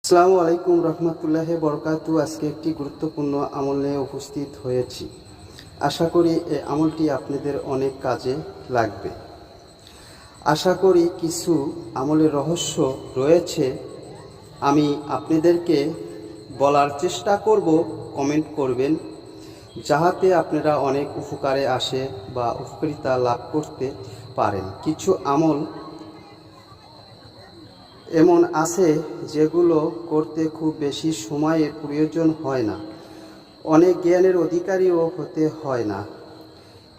আসসালামু আলাইকুম রহমতুল্লাহি বরকাতু। আজকে একটি গুরুত্বপূর্ণ আমল নিয়ে উপস্থিত হয়েছি। আশা করি এই আমলটি আপনাদের অনেক কাজে লাগবে। আশা করি কিছু আমলের রহস্য রয়েছে, আমি আপনাদেরকে বলার চেষ্টা করব। কমেন্ট করবেন যাহাতে আপনারা অনেক উপকারে আসে বা উপকারিতা লাভ করতে পারেন। কিছু আমল এমন আছে যেগুলো করতে খুব বেশি সময়ের প্রয়োজন হয় না, অনেক জ্ঞানের অধিকারীও হতে হয় না।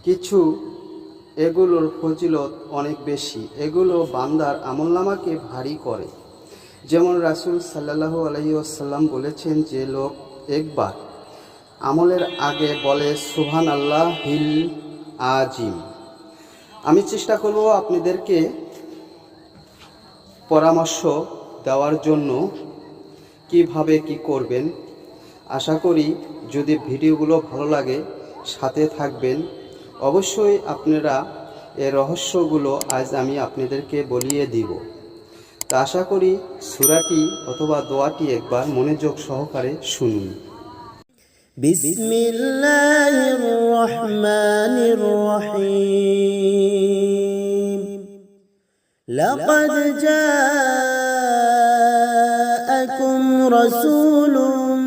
কিছু এগুলোর ফজিলত অনেক বেশি, এগুলো বান্দার আমলনামাকে ভারী করে। যেমন রাসূল সাল্লাল্লাহু আলাইহি ওয়াসাল্লাম বলেছেন, যে লোক একবার আমলের আগে বলে সুবহানাল্লাহিল আজিম। আমি চেষ্টা করব আপনাদেরকে পরামর্শ দেওয়ার জন্য কিভাবে কি করবেন। আশা করি যদি ভিডিওগুলো ভালো লাগে সাথে থাকবেন। অবশ্যই আপনারা এই রহস্যগুলো আজ আমি আপনাদেরকে বলিয়ে দিব। তা আশা করি সূরাটি অথবা দোয়াটি একবার মনোযোগ সহকারে শুনুন। বিসমিল্লাহির রহমানির রহিম। লাকাদ জাআকুম রাসূলুম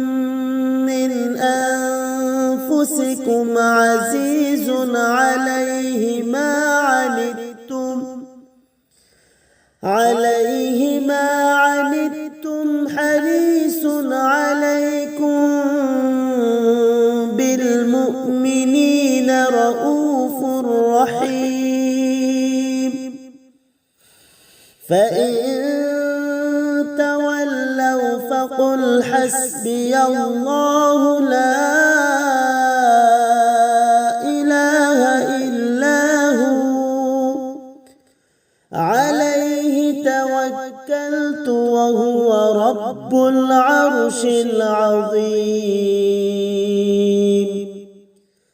মিন আনফুসিকুম আজিজুন আলাইহি মা আনিতুম হারিসুন আলাইকুম বিল মুমিনিনা রাউফুর রহিম। فإن تولوا فقل حسبي الله لا إله إلا هو عليه توكلت وهو رب العرش العظيم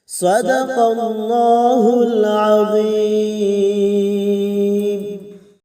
صدق الله العظيم।